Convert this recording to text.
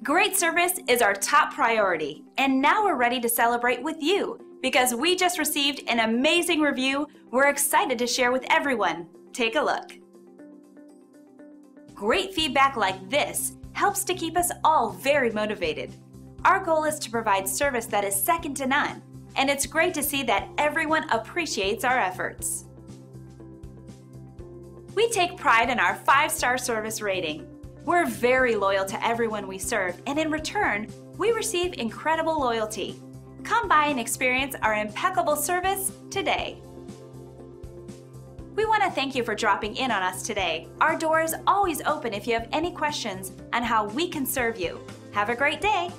Great service is our top priority, and now we're ready to celebrate with you because we just received an amazing review we're excited to share with everyone. Take a look. Great feedback like this helps to keep us all very motivated. Our goal is to provide service that is second to none, and it's great to see that everyone appreciates our efforts. We take pride in our 5-star service rating. We're very loyal to everyone we serve, and in return, we receive incredible loyalty. Come by and experience our impeccable service today. We want to thank you for dropping in on us today. Our door is always open if you have any questions on how we can serve you. Have a great day!